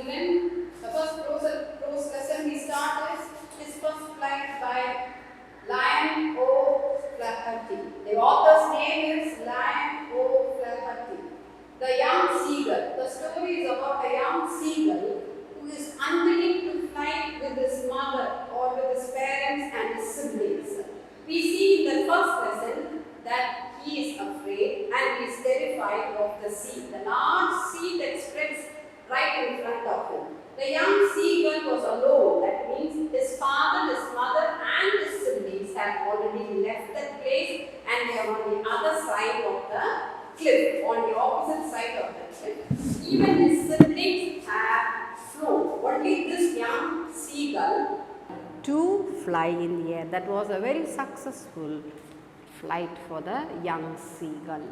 children. The first prose lesson we start is his first flight by Lion O. Flaherty. The author's name is Lion O. Flaherty. The young seagull. The story is about a young seagull who is unwilling to fly with his mother or with his parents and his siblings. We see in the first lesson that he is afraid and he is terrified of the sea, the large sea that spreads right in front of him. The young seagull was alone. That means his father, his mother and his siblings have already left that place and they are on the other side of the cliff, on the opposite side of the cliff. Even his siblings have flown. Only this young seagull to fly in the air. That was a very successful flight for the young seagull.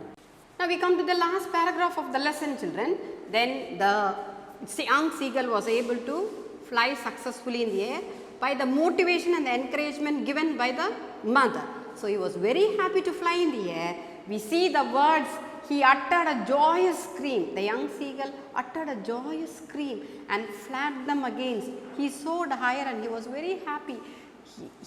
Now we come to the last paragraph of the lesson, children. Then the young seagull was able to fly successfully in the air by the motivation and the encouragement given by the mother. So he was very happy to fly in the air. We see the words, he uttered a joyous scream. The young seagull uttered a joyous scream and flapped them against. He soared higher and he was very happy.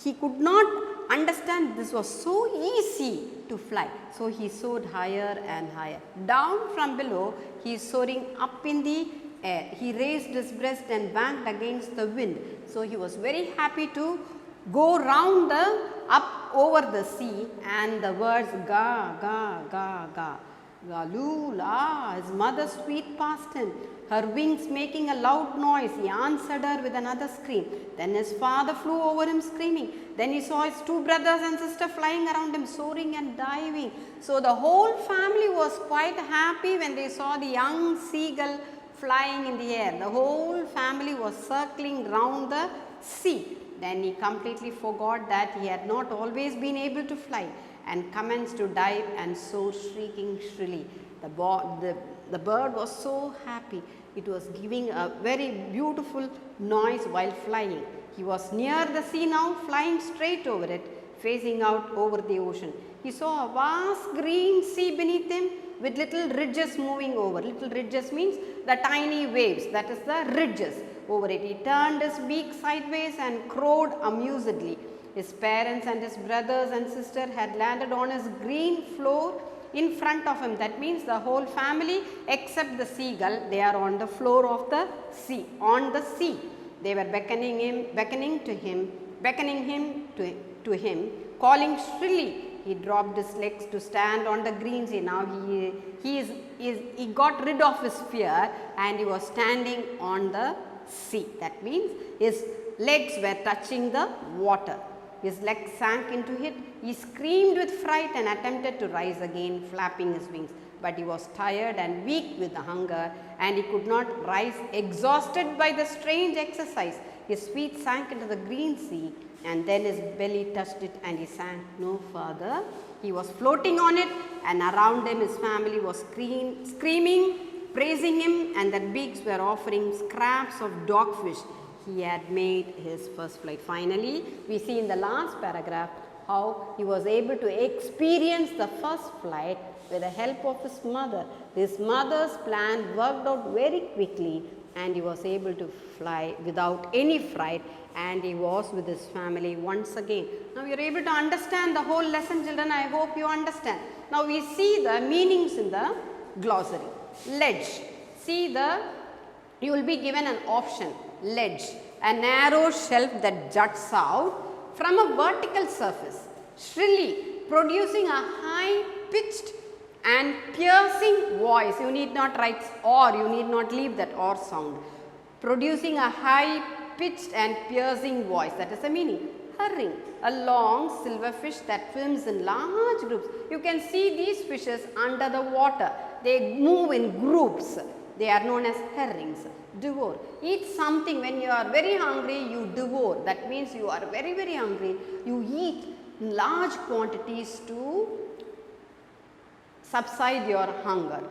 He could not understand this was so easy to fly. So he soared higher and higher. Down from below, he is soaring up in the air. He raised his breast and banged against the wind. So he was very happy to go round up over the sea, and the words ga, ga, ga, ga. Galula, his mother sweet past him, her wings making a loud noise. He answered her with another scream. Then his father flew over him screaming. Then he saw his two brothers and sister flying around him, soaring and diving. So the whole family was quite happy when they saw the young seagull flying in the air. The whole family was circling round the sea. Then he completely forgot that he had not always been able to fly, and commenced to dive and soar, shrieking shrilly. The bird was so happy. It was giving a very beautiful noise while flying. He was near the sea now, flying straight over it, facing out over the ocean. He saw a vast green sea beneath him with little ridges moving over. Little ridges means the tiny waves, that is the ridges over it. He turned his beak sideways and crowed amusedly. His parents and his brothers and sister had landed on his green floor in front of him. That means the whole family except the seagull, they are on the floor of the sea, on the sea. They were beckoning him to him, calling shrilly. He dropped his legs to stand on the green sea. Now he got rid of his fear and he was standing on the sea. That means his legs were touching the water. His legs sank into it. He screamed with fright and attempted to rise again, flapping his wings. But he was tired and weak with the hunger, and he could not rise, exhausted by the strange exercise. His feet sank into the green sea, and then his belly touched it, and he sank no further. He was floating on it, and around him his family was screaming, praising him, and their beaks were offering scraps of dogfish. He had made his first flight. Finally, we see in the last paragraph how he was able to experience the first flight with the help of his mother. His mother's plan worked out very quickly and he was able to fly without any fright, and he was with his family once again. Now you are able to understand the whole lesson, children. I hope you understand. Now we see the meanings in the glossary. Ledge. See, you will be given an option. Ledge, a narrow shelf that juts out from a vertical surface. Shrilly, producing a high pitched and piercing voice. You need not write or, you need not leave that or sound. Producing a high pitched and piercing voice, that is the meaning. Herring, a long silver fish that swims in large groups. You can see these fishes under the water. They move in groups. They are known as herrings. Devour. Eat something. When you are very hungry, you devour. That means you are very, very hungry. You eat large quantities to subside your hunger.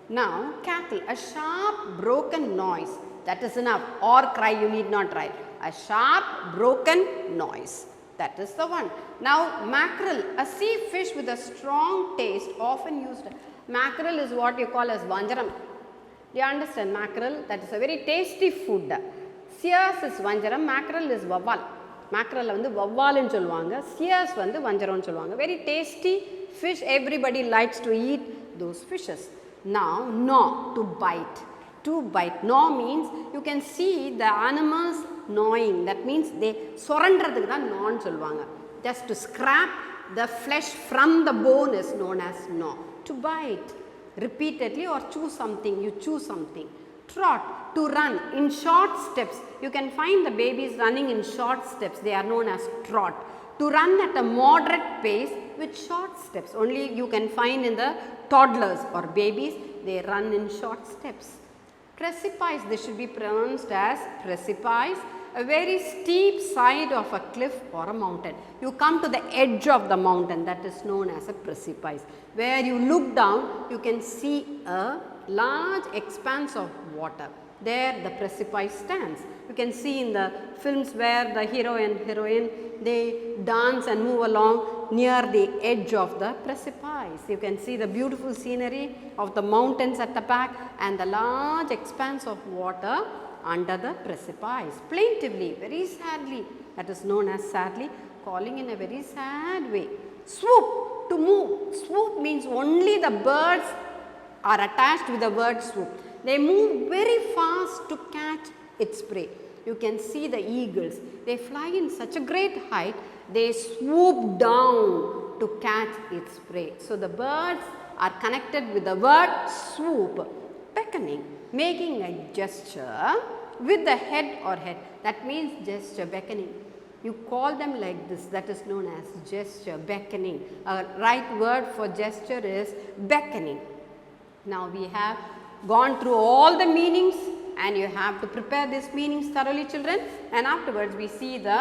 Now, cackle. A sharp broken noise. That is enough. Or cry, you need not write. A sharp broken noise. That is the one. Now, mackerel. A sea fish with a strong taste, often used. Mackerel is what you call as vanjaram. You understand mackerel? That is a very tasty food. Sears is vanjaram, mackerel is vavval. Mackerel வந்து வவ்வால்னு சொல்லுவாங்க. Sears வந்து வஞ்சரம்னு சொல்லுவாங்க. Very tasty fish. Everybody likes to eat those fishes. Now, gnaw, to bite. To bite. Gnaw means you can see the animals gnawing. That means they சொரன்றதுக்கு தான் gnawன்னு சொல்லுவாங்க. Just to scrap the flesh from the bone is known as gnaw. To bite. Repeatedly or chew something. You chew something. Trot, to run in short steps. You can find the babies running in short steps. They are known as trot. To run at a moderate pace with short steps. Only you can find in the toddlers or babies. They run in short steps. Precipice, this should be pronounced as precipice. A very steep side of a cliff or a mountain. You come to the edge of the mountain, that is known as a precipice. Where you look down, you can see a large expanse of water. There the precipice stands. You can see in the films where the hero and heroine, they dance and move along near the edge of the precipice. You can see the beautiful scenery of the mountains at the back and the large expanse of water under the precipice. Plaintively, very sadly, that is known as sadly, calling in a very sad way. Swoop, to move. Swoop means only the birds are attached with the word swoop. They move very fast to catch its prey. You can see the eagles. They fly in such a great height, they swoop down to catch its prey. So, the birds are connected with the word swoop. Beckoning, making a gesture with the head or head. That means gesture, beckoning. You call them like this, that is known as gesture, beckoning. A right word for gesture is beckoning. Now, we have gone through all the meanings and you have to prepare these meanings thoroughly, children, and afterwards we see the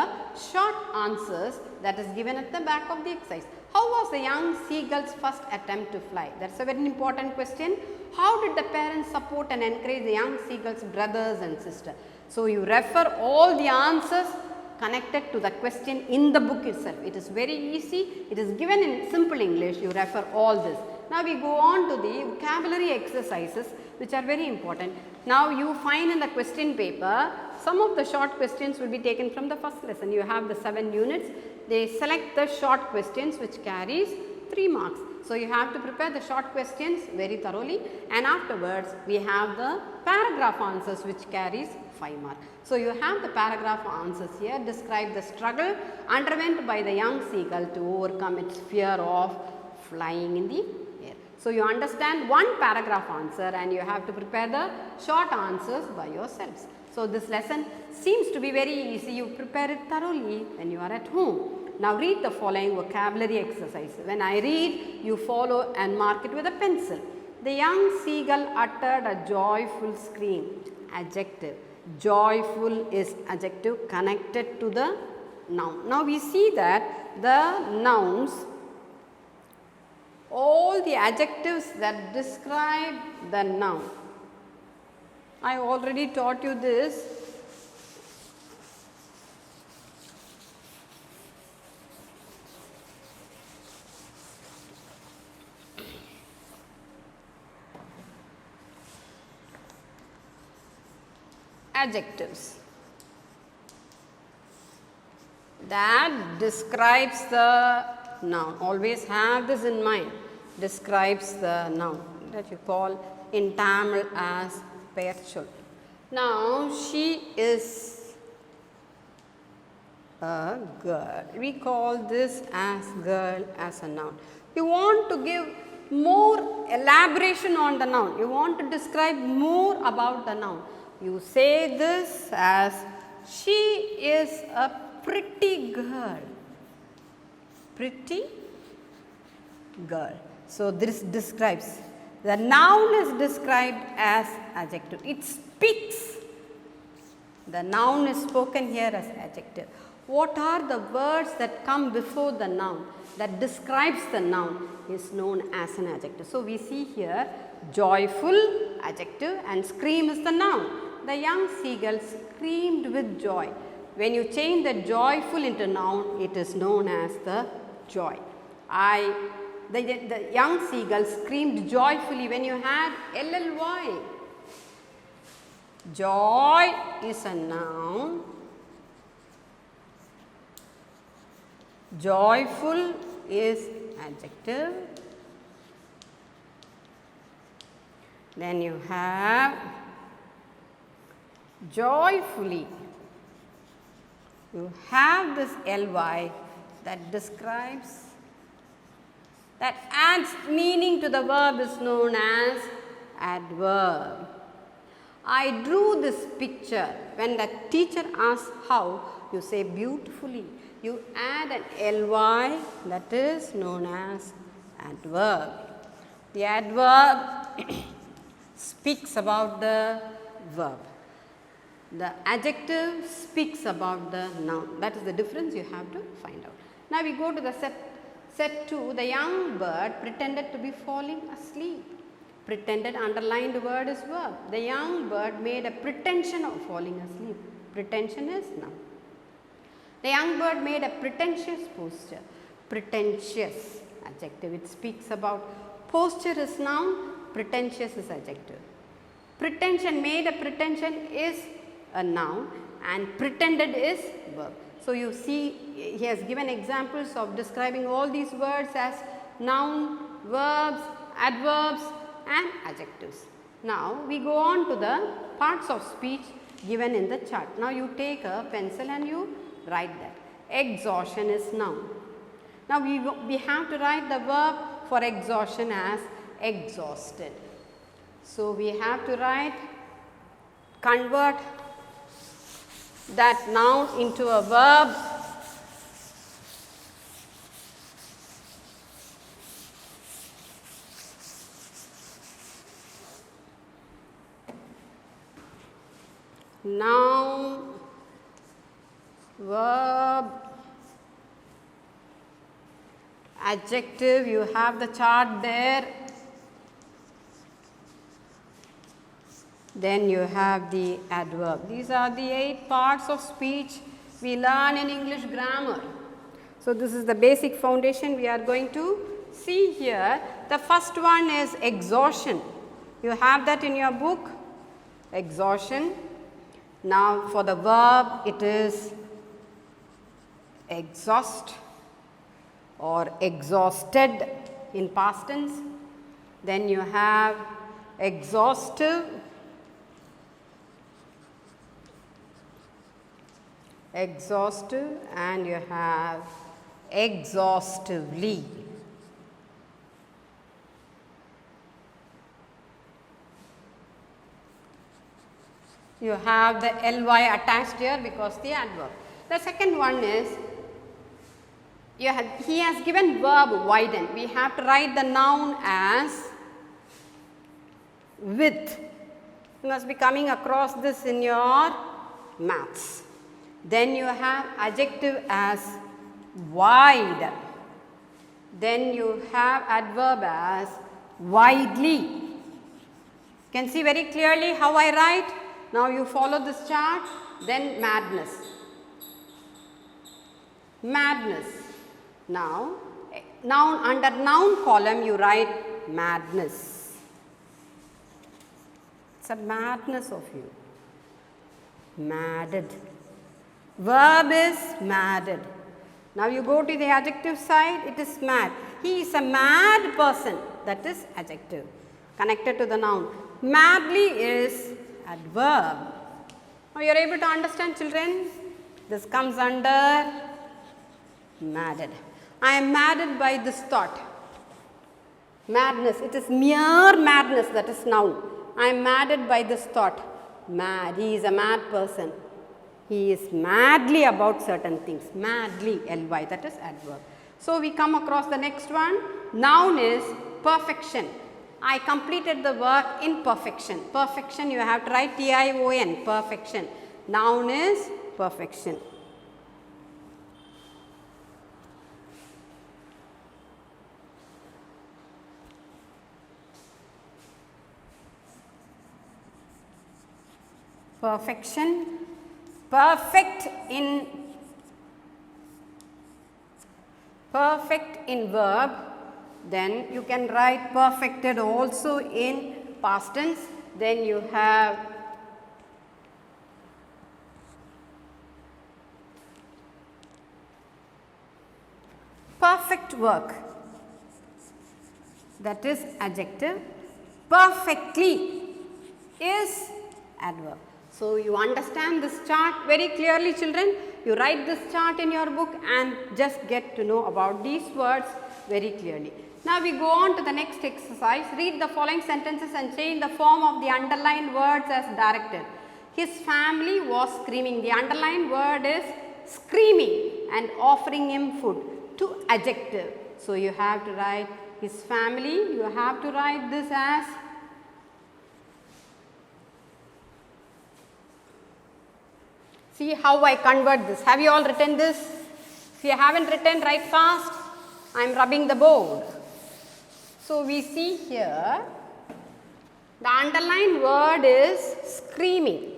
short answers that is given at the back of the exercise. How was the young seagull's first attempt to fly? That is a very important question. How did the parents support and encourage the young seagull's brothers and sisters? So, you refer all the answers connected to the question in the book itself. It is very easy. It is given in simple English. You refer all this. Now, we go on to the vocabulary exercises which are very important. Now, you find in the question paper, some of the short questions will be taken from the first lesson. You have the 7 units. They select the short questions which carries 3 marks. So, you have to prepare the short questions very thoroughly, and afterwards we have the paragraph answers which carries 5 marks. So, you have the paragraph answers here. Describe the struggle underwent by the young seagull to overcome its fear of flying in the air. So, you understand one paragraph answer and you have to prepare the short answers by yourselves. So, this lesson seems to be very easy. You prepare it thoroughly when you are at home. Now, read the following vocabulary exercise. When I read, you follow and mark it with a pencil. The young seagull uttered a joyful scream. Adjective. Joyful is adjective connected to the noun. Now, we see that the nouns, all the adjectives that describe the noun. I already taught you this. Adjectives that describes the noun. Always have this in mind. Describes the noun that you call in Tamil as Perchol. Now, she is a girl. We call this as girl as a noun. You want to give more elaboration on the noun. You want to describe more about the noun. You say this as she is a pretty girl. Pretty girl. So, this describes. The noun is described as adjective. It speaks. The noun is spoken here as adjective. What are the words that come before the noun that describes the noun is known as an adjective. So, we see here joyful adjective and scream is the noun. The young seagull screamed with joy. When you change the joyful into noun, it is known as the joy. The young seagull screamed joyfully when you had LLY. Joy is a noun. Joyful is adjective. Then you have joyfully. You have this ly that describes, that adds meaning to the verb, is known as adverb. I drew this picture. When the teacher asks how, you say beautifully. You add an ly, that is known as adverb. The adverb speaks about the verb. The adjective speaks about the noun. That is the difference you have to find out. Now we go to the set 2. The young bird pretended to be falling asleep. Pretended, underlined word is verb. The young bird made a pretension of falling asleep. Pretension is noun. The young bird made a pretentious posture. Pretentious, adjective. It speaks about posture is noun, pretentious is adjective. Pretension, made a pretension is a noun and pretended is verb. So you see he has given examples of describing all these words as noun, verbs, adverbs and adjectives. Now we go on to the parts of speech given in the chart. Now you take a pencil and you write that. Exhaustion is noun. Now we have to write the verb for exhaustion as exhausted. So we have to write, convert that noun into a verb. Noun, verb, adjective. You have the chart there. Then you have the adverb. These are the 8 parts of speech we learn in English grammar. So this is the basic foundation we are going to see here. The first one is exhaustion. You have that in your book, exhaustion. Now for the verb it is exhaust or exhausted in past tense. Then you have exhaustive, exhaustive, and you have exhaustively. You have the ly attached here because the adverb. The second one is he has given verb widen. We have to write the noun as width. You must be coming across this in your maths. Then you have adjective as wide. Then you have adverb as widely. You can see very clearly how I write. Now you follow this chart. Then madness. Madness. Now, noun, under noun column you write madness. It's a madness of you. Madded. Verb is madded. Now you go to the adjective side, it is mad. He is a mad person. That is adjective connected to the noun. Madly is adverb. Now you are able to understand, children? This comes under madded. I am madded by this thought. Madness, it is mere madness, that is noun. I am madded by this thought. Mad, he is a mad person. He is madly about certain things. Madly, ly, that is adverb. So we come across the next one. Noun is perfection. I completed the work in perfection. Perfection, you have to write tion, perfection. Noun is perfection. Perfection, perfect in verb. Then you can write perfected also in past tense. Then you have perfect work, that is adjective. Perfectly is adverb. So, you understand this chart very clearly, children. You write this chart in your book and just get to know about these words very clearly. Now, we go on to the next exercise. Read the following sentences and change the form of the underlined words as directed. His family was screaming. The underlined word is screaming and offering him food. To adjective. So, you have to write his family. You have to write this as see how I convert this. Have you all written this? If you haven't written, write fast. I am rubbing the board. So, we see here the underlined word is screaming.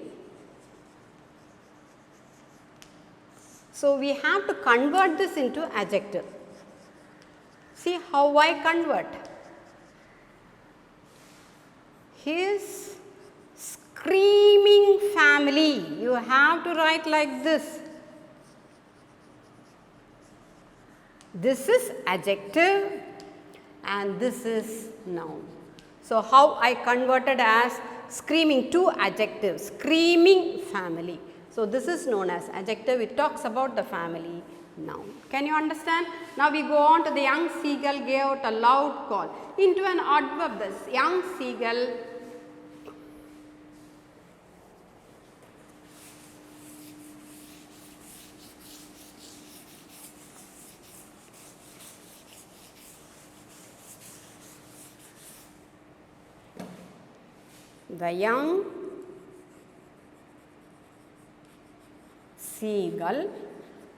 So, we have to convert this into adjective. See how I convert. His screaming family. You have to write like this. This is adjective and this is noun. So, how I converted as screaming to adjective, screaming family. So, this is known as adjective. It talks about the family noun. Can you understand? Now, we go on to the young seagull gave out a loud call. Into an adverb, this young seagull the young seagull,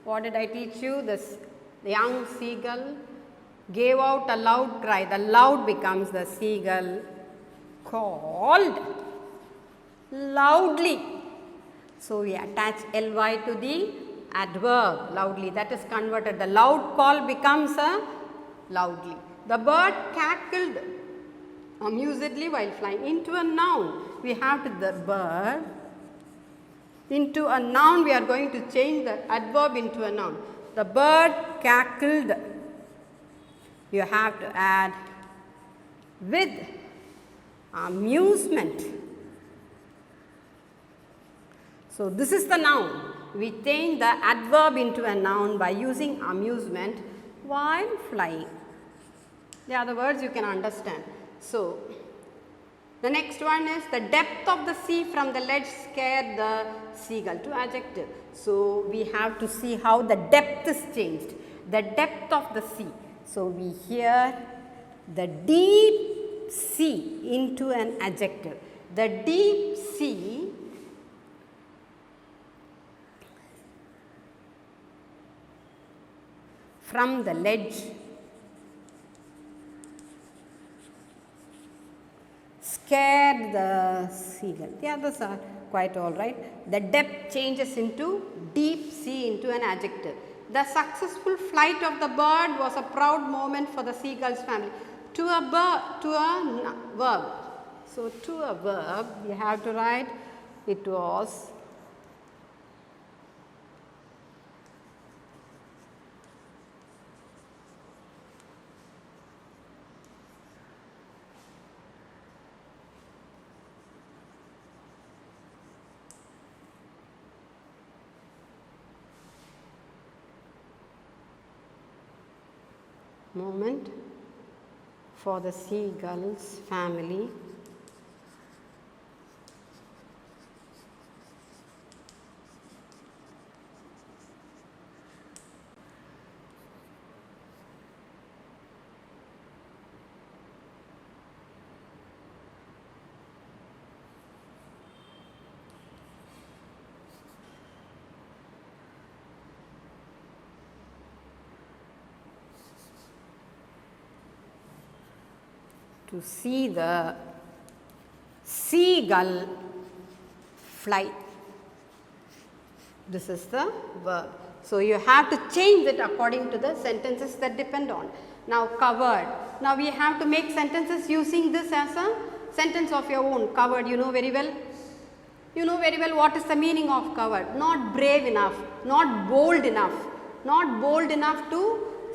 what did I teach you? The young seagull gave out a loud cry. The loud becomes the seagull called loudly. So, we attach ly to the adverb loudly, that is converted. The loud call becomes a loudly. The bird cackled amusedly while flying. Into a noun, we have to the bird. Into a noun, we are going to change the adverb into a noun. The bird cackled. You have to add with amusement. So, this is the noun. We change the adverb into a noun by using amusement while flying. The other words you can understand. So, the next one is the depth of the sea from the ledge scared the seagull. To adjective. So, we have to see how the depth is changed. The depth of the sea. So, we hear the deep sea into an adjective. The deep sea from the ledge scared the seagull. The others are quite all right. The depth changes into deep sea into an adjective. The successful flight of the bird was a proud moment for the seagull's family. To a verb. So, to a verb, we have to write it was moment for the seagull's family to see the seagull fly. This is the verb. So, you have to change it according to the sentences that depend on. Now, covered. Now, we have to make sentences using this as a sentence of your own. Covered, you know very well. You know very well what is the meaning of covered. Not brave enough, not bold enough, not bold enough to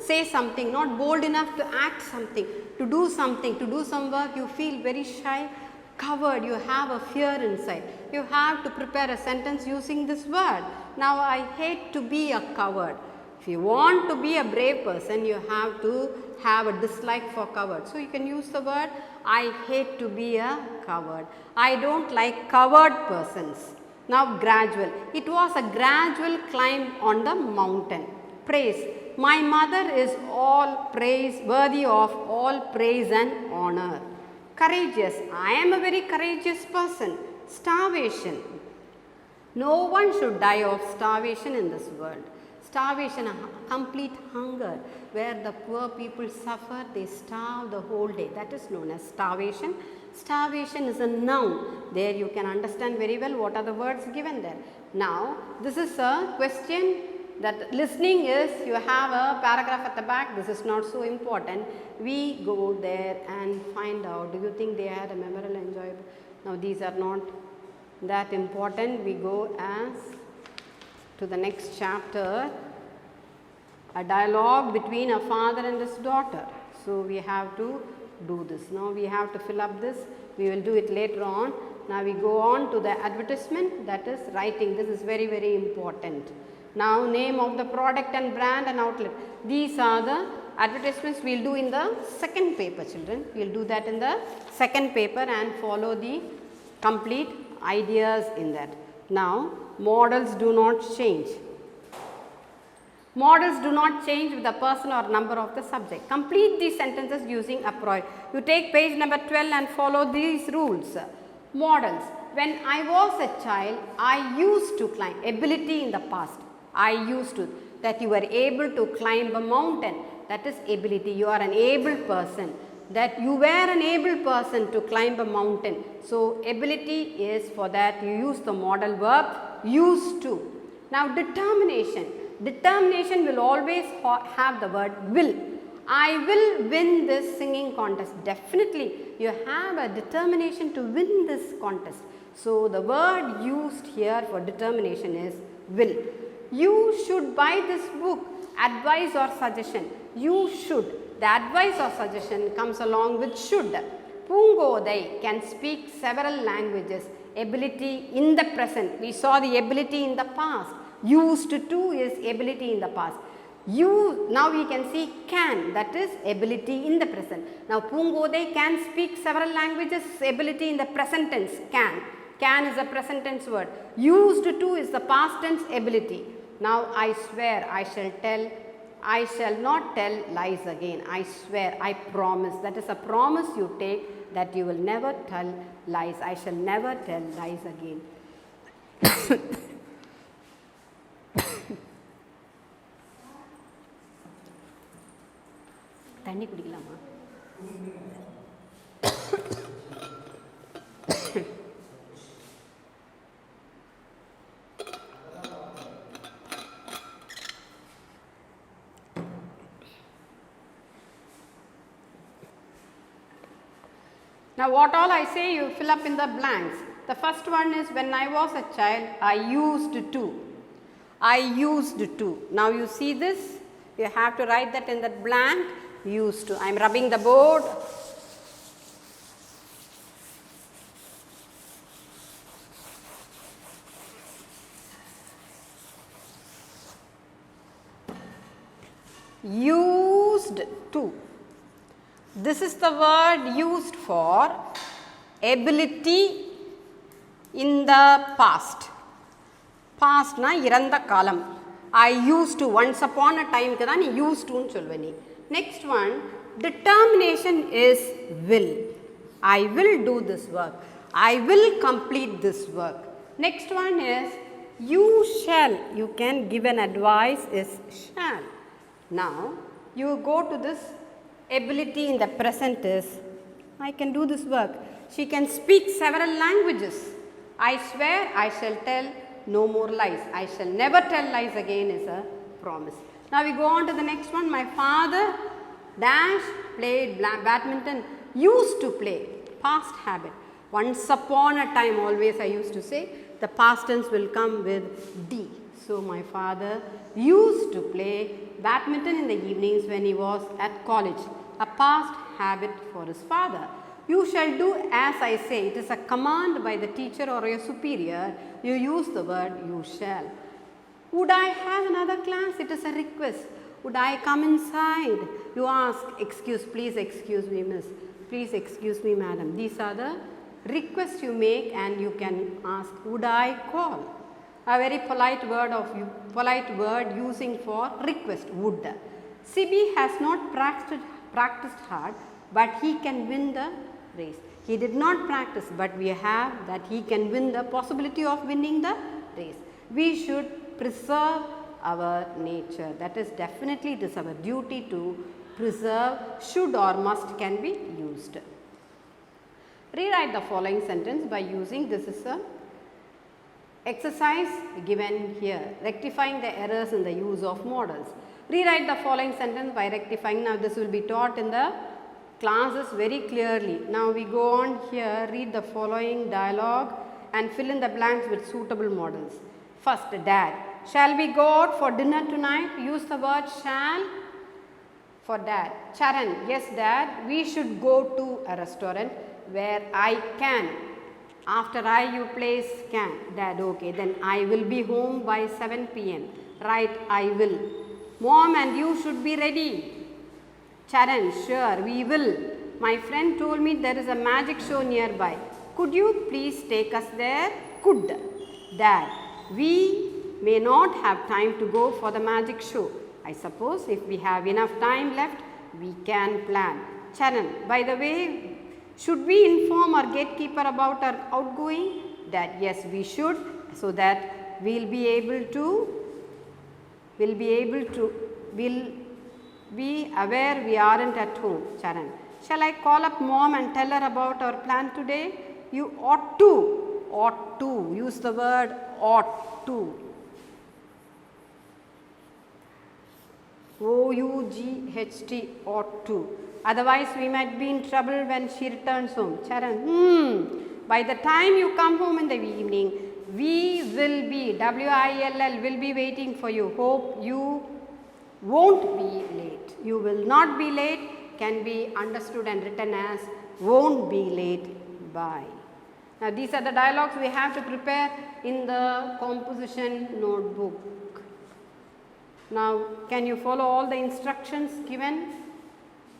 say something, not bold enough to act something, to do something, to do some work, you feel very shy, covered, you have a fear inside. You have to prepare a sentence using this word. Now, I hate to be a coward. If you want to be a brave person, you have to have a dislike for coward. So, you can use the word, I hate to be a coward. I don't like coward persons. Now, gradual. It was a gradual climb on the mountain. Praise. My mother is all praise, worthy of all praise and honor. Courageous. I am a very courageous person. Starvation. No one should die of starvation in this world. Starvation, complete hunger, where the poor people suffer, they starve the whole day. That is known as starvation. Starvation is a noun. There you can understand very well what are the words given there. Now, this is a question that listening is, you have a paragraph at the back, this is not so important. We go there and find out, do you think they had a memorable enjoyable? Now, these are not that important. We go as to the next chapter, a dialogue between a father and his daughter. So, we have to do this. Now, we have to fill up this. We will do it later on. Now, we go on to the advertisement, that is writing. This is very, very important. Now, name of the product and brand and outlet. These are the advertisements we will do in the second paper, children. We will do that in the second paper and follow the complete ideas in that. Now, models do not change. Models do not change with the person or number of the subject. Complete these sentences using appropriate. You take page number 12 and follow these rules. Models. When I was a child, I used to climb. Ability in the past. I used to. That you were able to climb a mountain. That is ability. You are an able person. That you were an able person to climb a mountain. So, ability is for that you use the modal verb used to. Now, determination. Determination will always have the word will. I will win this singing contest. Definitely, you have a determination to win this contest. So, the word used here for determination is will. You should buy this book. Advice or suggestion. You should. The advice or suggestion comes along with should. Pungodai can speak several languages. Ability in the present. We saw the ability in the past. Used to is ability in the past. Now we can see can, that is ability in the present. Now Pungodai can speak several languages, ability in the present tense, can. Can is a present tense word. Used to is the past tense ability. Now I swear, I shall not tell lies again. I swear, I promise. That is a promise you take that you will never tell lies. I shall never tell lies again. தண்ணி குடிக்கலாமா? Now, what all I say, you fill up in the blanks. The first one is when I was a child, I used to. I used to. Now, you see this, you have to write that in that blank, used to. I am rubbing the board. Used to. This is the word used for ability in the past. Past na iranda kalam. I used to, once upon a time ku dhaan used to nu solveni. Next one, determination is will. I will do this work. I will complete this work. Next one is you shall. You can give an advice is shall. Now, you go to this ability in the present is I can do this work. She can speak several languages. I swear I shall tell no more lies. I shall never tell lies again is a promise. Now we go on to the next one. My father dash played badminton. Used to play. Past habit. Once upon a time, always I used to say, the past tense will come with D. So my father used to play badminton in the evenings when he was at college, a past habit for his father. You shall do as I say. It is a command by the teacher or your superior. You use the word you shall. Would I have another class? It is a request. Would I come inside? You ask, please excuse me, miss. Please excuse me, madam. These are the requests you make, and you can ask, would I call? A very polite word using for request, would. Sibi has not practiced hard, but he can win the race. He did not practice, but we have that he can win the possibility of winning the race. We should preserve our nature. That is definitely it is our duty to preserve. Should or must can be used. Rewrite the following sentence by using, this is a exercise given here, rectifying the errors in the use of modals. Rewrite the following sentence by rectifying. Now this will be taught in the classes very clearly. Now we go on here, read the following dialogue and fill in the blanks with suitable modals. First, Dad, shall we go out for dinner tonight? Use the word shall for Dad. Charan, yes Dad, we should go to a restaurant where I can. After I, you place can. Dad, okay, then I will be home by 7 p.m. Right, I will. Mom and you should be ready. Charan, sure, we will. My friend told me there is a magic show nearby. Could you please take us there? Could. Dad, we may not have time to go for the magic show. I suppose if we have enough time left, we can plan. Charan, by the way, should we inform our gatekeeper about our outgoing? Dad, yes, we should, so that we'll be aware we aren't at home. Charan, shall I call up mom and tell her about our plan today? You ought to, use the word ought to. O-U-G-H-T, ought to. Otherwise, we might be in trouble when she returns home. Charan, by the time you come home in the evening, we will be, W-I-L-L, will be waiting for you. Hope you won't be late. You will not be late can be understood and written as won't be late by. Now, these are the dialogues we have to prepare in the composition notebook. Now, can you follow all the instructions given?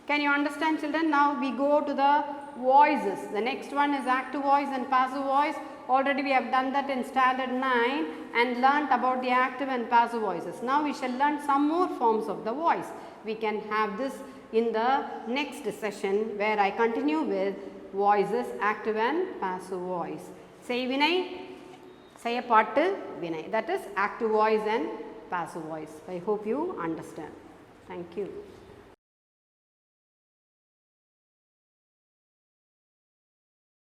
Can you understand, children? Now, we go to the voices. The next one is active voice and passive voice. Already we have done that in standard 9 and learnt about the active and passive voices. Now, we shall learn some more forms of the voice. We can have this in the next session where I continue with voices, active and passive voice. Say Vinay, say a pattu Vinay. That is active voice and passive voice. I hope you understand. Thank you.